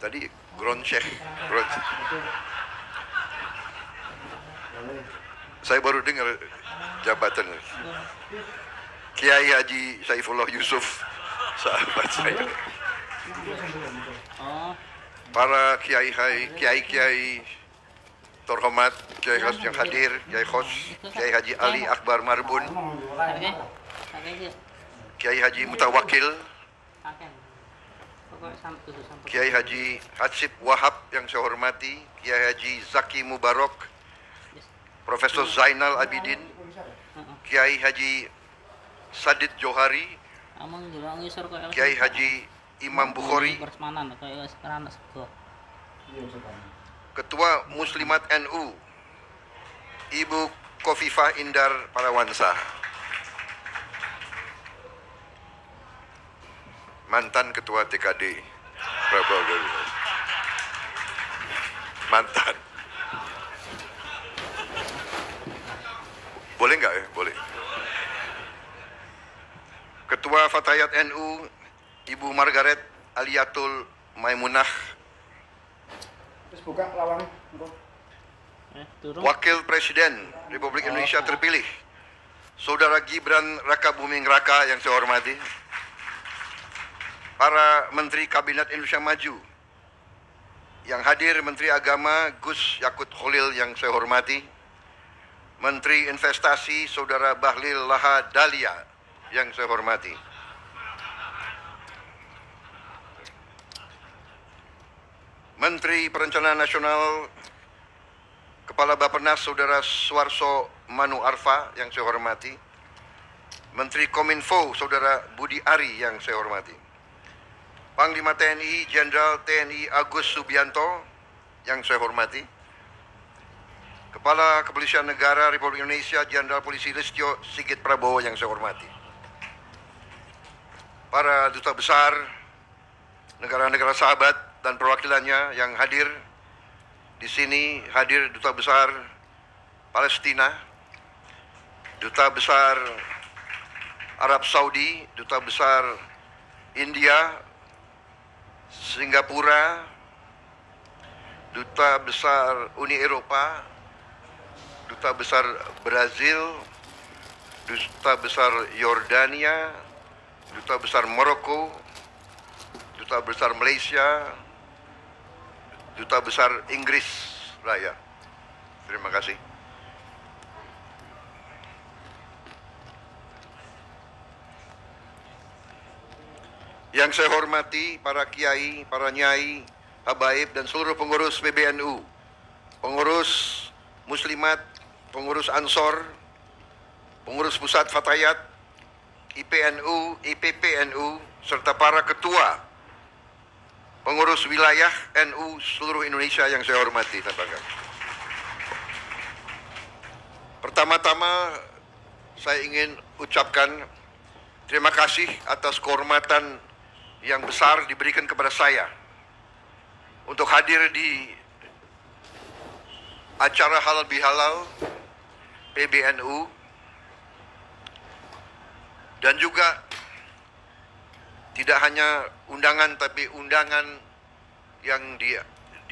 Tadi Ground Sheikh. Saya baru dengar jabatan Kiai Haji Saifullah Yusuf, sahabat saya. Para kiai terhormat, Kiai Khos yang hadir, Kiai Haji Ali Akbar Marbun, Kiai Haji Mutawakil, Kiai Haji Hatsib Wahab yang saya hormati, Kiai Haji Zaki Mubarak, Profesor Zainal Abidin, Kiai Haji Sadid Johari, Kiai Haji Imam Bukhari, Ketua Muslimat NU, Ibu Khofifah Indar Parawansa, mantan Ketua TKD Prabowo, mantan. Boleh nggak ya? Boleh. Ketua Fatayat NU, Ibu Margaret Aliatul Maimunah, Wakil Presiden Republik Indonesia terpilih, Saudara Gibran Raka Buming Raka yang saya hormati, para Menteri Kabinet Indonesia Maju, yang hadir Menteri Agama Gus Yakut Khalil yang saya hormati, Menteri Investasi Saudara Bahlil Laha Dalia yang saya hormati, Menteri Perencanaan Nasional Kepala Bappenas Saudara Suarso Manu Arfa yang saya hormati, Menteri Kominfo Saudara Budi Ari yang saya hormati, Panglima TNI Jenderal TNI Agus Subianto yang saya hormati, Kepala Kepolisian Negara Republik Indonesia Jenderal Polisi Listio Sigit Prabowo yang saya hormati, para duta besar negara-negara sahabat dan perwakilannya yang hadir di sini, hadir Duta Besar Palestina, Duta Besar Arab Saudi, Duta Besar India, Singapura, Duta Besar Uni Eropa, Duta Besar Brazil, Duta Besar Yordania, Duta Besar Maroko, Duta Besar Malaysia, Duta Besar Inggris Raya. Terima kasih. Yang saya hormati para kiai, para nyai, habaib dan seluruh pengurus PBNU, pengurus Muslimat, pengurus Ansor, pengurus Pusat Fatayat, IPNU, IPPNU, serta para ketua pengurus wilayah NU seluruh Indonesia yang saya hormati. Pertama-tama saya ingin ucapkan terima kasih atas kehormatan yang besar diberikan kepada saya untuk hadir di acara halal bihalal PBNU, dan juga tidak hanya undangan, tapi undangan yang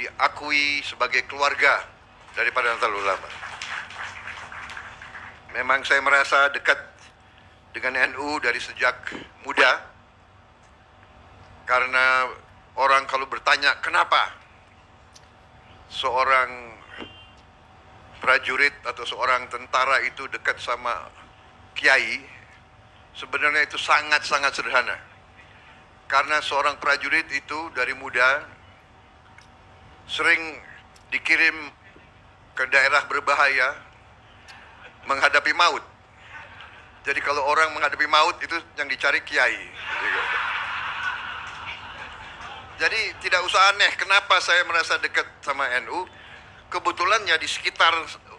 diakui sebagai keluarga daripada Nahdlatul Ulama. Memang saya merasa dekat dengan NU dari sejak muda, karena orang kalau bertanya kenapa seorang prajurit atau seorang tentara itu dekat sama kiai, sebenarnya itu sangat-sangat sederhana. Karena seorang prajurit itu dari muda sering dikirim ke daerah berbahaya menghadapi maut. Jadi kalau orang menghadapi maut itu yang dicari kiai. Jadi tidak usah aneh kenapa saya merasa dekat sama NU. Kebetulan ya di sekitar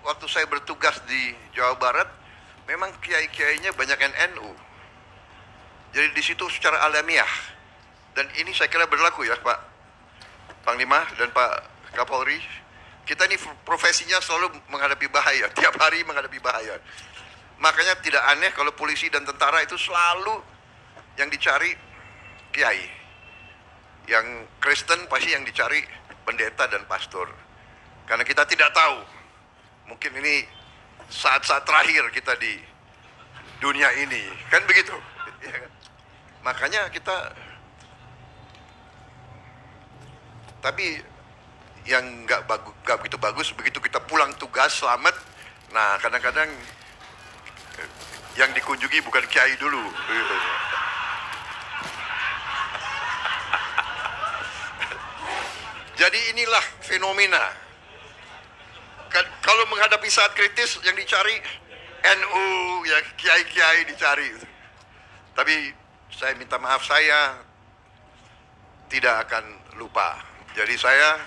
waktu saya bertugas di Jawa Barat, memang kiai-kiainya banyak yang NU. Jadi di situ secara alamiah. Dan ini saya kira berlaku ya Pak Panglima dan Pak Kapolri. Kita ini profesinya selalu menghadapi bahaya, tiap hari menghadapi bahaya. Makanya tidak aneh kalau polisi dan tentara itu selalu yang dicari kiai. Yang Kristen pasti yang dicari pendeta dan pastor. Karena kita tidak tahu, mungkin ini saat-saat terakhir kita di dunia ini, kan begitu. Ya kan? Makanya kita, tapi yang nggak begitu bagus, begitu kita pulang tugas selamat, nah kadang-kadang yang dikunjungi bukan kiai dulu. Gitu. Jadi inilah fenomena. Kalau menghadapi saat kritis yang dicari NU, ya kiai-kiai dicari. Tapi saya minta maaf, saya tidak akan lupa. Jadi saya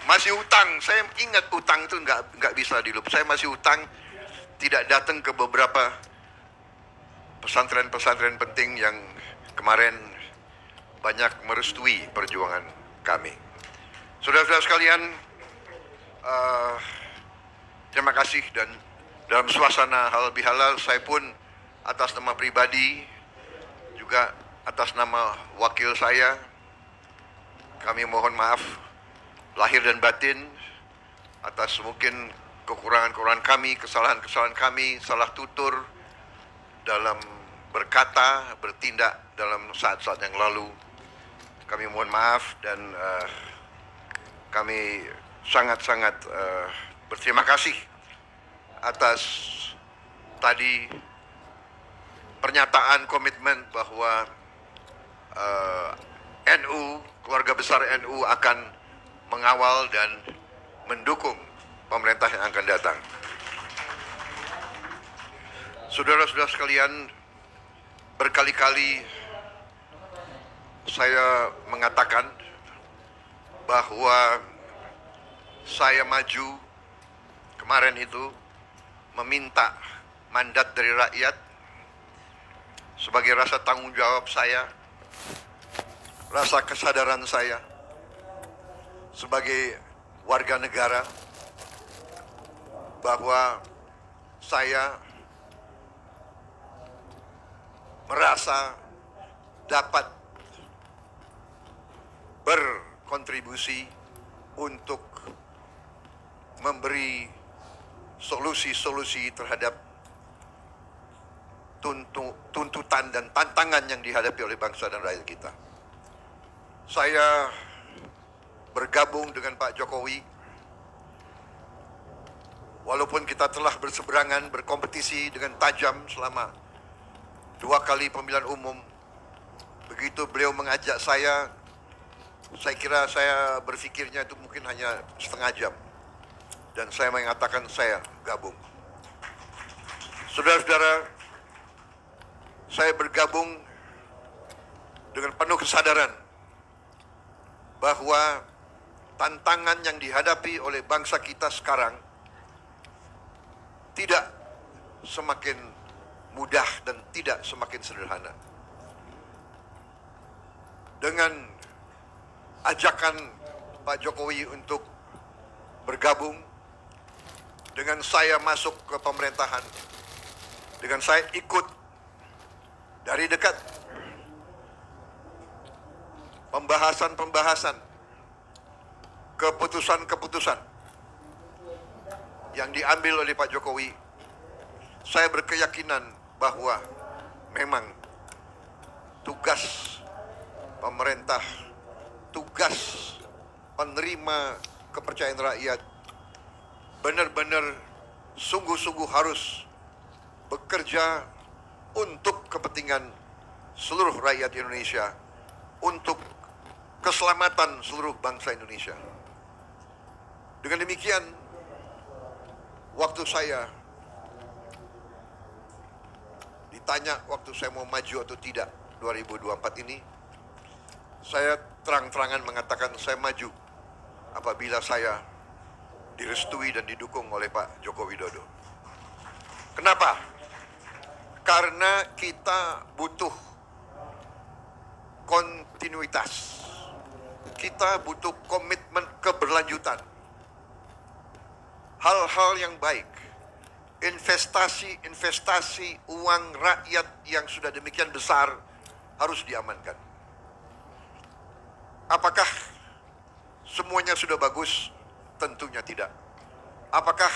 masih utang. Saya ingat utang itu nggak bisa dilupa. Saya masih utang tidak datang ke beberapa pesantren-pesantren penting yang kemarin banyak merestui perjuangan kami. Saudara-saudara sekalian, terima kasih, dan dalam suasana halal bihalal saya pun atas nama pribadi juga atas nama wakil saya, kami mohon maaf lahir dan batin atas mungkin kekurangan-kekurangan kami, kesalahan-kesalahan kami, salah tutur dalam berkata, bertindak dalam saat-saat yang lalu. Kami mohon maaf, dan kami sangat-sangat berterima kasih atas tadi pernyataan komitmen bahwa NU, keluarga besar NU akan mengawal dan mendukung pemerintah yang akan datang. Saudara-saudara sekalian, berkali-kali saya mengatakan bahwa saya maju kemarin itu meminta mandat dari rakyat sebagai rasa tanggung jawab saya, rasa kesadaran saya sebagai warga negara bahwa saya merasa dapat berkontribusi untuk memberi solusi-solusi terhadap tuntutan dan tantangan yang dihadapi oleh bangsa dan rakyat kita. Saya bergabung dengan Pak Jokowi, walaupun kita telah berseberangan, berkompetisi dengan tajam selama 2 kali pemilihan umum. Begitu beliau mengajak saya kira saya berpikirnya itu mungkin hanya setengah jam. Dan saya mengatakan saya gabung. Saudara-saudara, saya bergabung dengan penuh kesadaran bahwa tantangan yang dihadapi oleh bangsa kita sekarang tidak semakin mudah dan tidak semakin sederhana. Dengan ajakan Pak Jokowi untuk bergabung, dengan saya masuk ke pemerintahan, dengan saya ikut dari dekat pembahasan-pembahasan, keputusan-keputusan yang diambil oleh Pak Jokowi, saya berkeyakinan bahwa memang tugas pemerintah, tugas penerima kepercayaan rakyat benar-benar sungguh-sungguh harus bekerja untuk kepentingan seluruh rakyat Indonesia, untuk keselamatan seluruh bangsa Indonesia. Dengan demikian, waktu saya ditanya waktu saya mau maju atau tidak 2024 ini, saya terang-terangan mengatakan saya maju apabila saya direstui dan didukung oleh Pak Joko Widodo. Kenapa? Karena kita butuh kontinuitas. Kita butuh komitmen keberlanjutan. Hal-hal yang baik, investasi uang rakyat yang sudah demikian besar harus diamankan. Apakah semuanya sudah bagus? Tentunya tidak. Apakah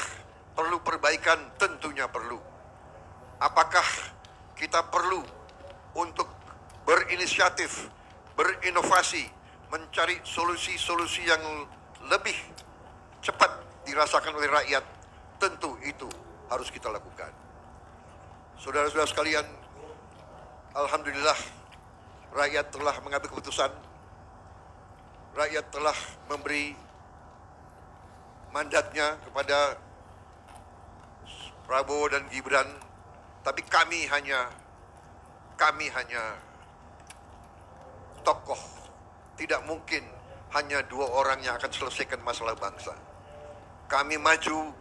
perlu perbaikan? Tentunya perlu. Apakah kita perlu untuk berinisiatif, berinovasi, mencari solusi-solusi yang lebih cepat dirasakan oleh rakyat? Tentu itu harus kita lakukan. Saudara-saudara sekalian, alhamdulillah rakyat telah mengambil keputusan. Rakyat telah memberi mandatnya kepada Prabowo dan Gibran, tapi kami hanya tokoh. Tidak mungkin hanya dua orang yang akan selesaikan masalah bangsa. Kami maju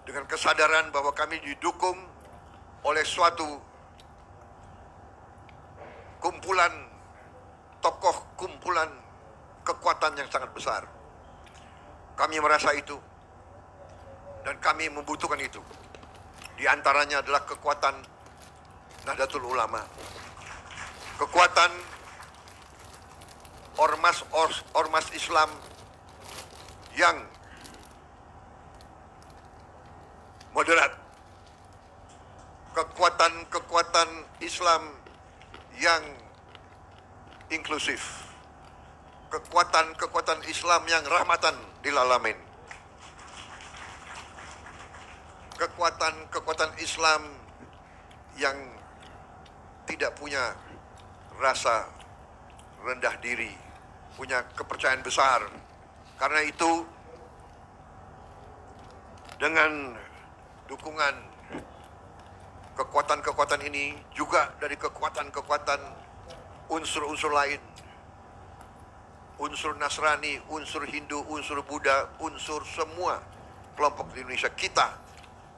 dengan kesadaran bahwa kami didukung oleh suatu kumpulan tokoh, kumpulan kekuatan yang sangat besar. Kami merasa itu dan kami membutuhkan itu. Di antaranya adalah kekuatan Nahdlatul Ulama, kekuatan ormas Islam yang moderat, kekuatan Islam yang inklusif, kekuatan Islam yang rahmatan lil alamin, kekuatan Islam yang tidak punya rasa rendah diri, punya kepercayaan besar. Karena itu, dengan dukungan kekuatan-kekuatan ini, juga dari kekuatan-kekuatan unsur-unsur lain, unsur Nasrani, unsur Hindu, unsur Buddha, unsur semua kelompok di Indonesia, kita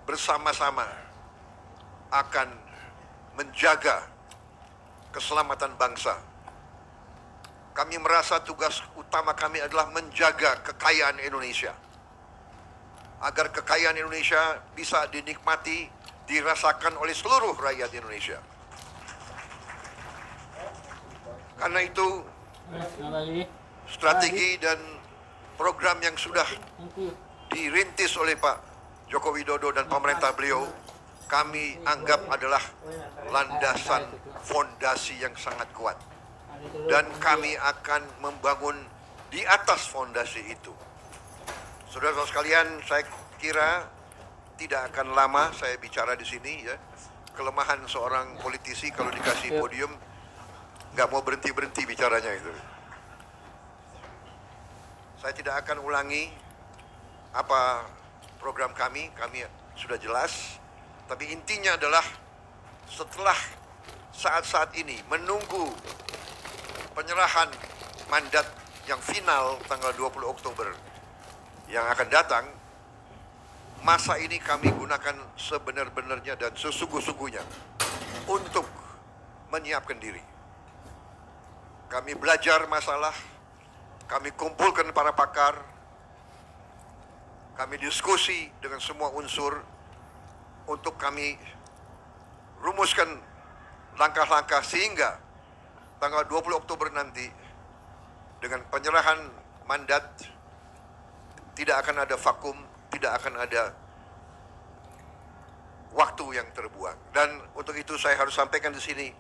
bersama-sama akan menjaga keselamatan bangsa. Kami merasa tugas utama kami adalah menjaga kekayaan Indonesia, agar kekayaan Indonesia bisa dinikmati, dirasakan oleh seluruh rakyat Indonesia. Karena itu, strategi dan program yang sudah dirintis oleh Pak Joko Widodo dan pemerintah beliau, kami anggap adalah landasan fondasi yang sangat kuat. Dan kami akan membangun di atas fondasi itu. Saudara-saudara sekalian, saya kira tidak akan lama saya bicara di sini, ya. Kelemahan seorang politisi kalau dikasih podium nggak mau berhenti bicaranya itu. Saya tidak akan ulangi apa program kami sudah jelas. Tapi intinya adalah setelah saat-saat ini menunggu penyerahan mandat yang final tanggal 20 Oktober yang akan datang, masa ini kami gunakan sebenar-benarnya dan sesungguh-sungguhnya untuk menyiapkan diri. Kami belajar masalah, kami kumpulkan para pakar, kami diskusi dengan semua unsur untuk kami rumuskan langkah-langkah sehingga tanggal 20 Oktober nanti dengan penyerahan mandat tidak akan ada vakum, tidak akan ada waktu yang terbuang. Dan untuk itu saya harus sampaikan di sini,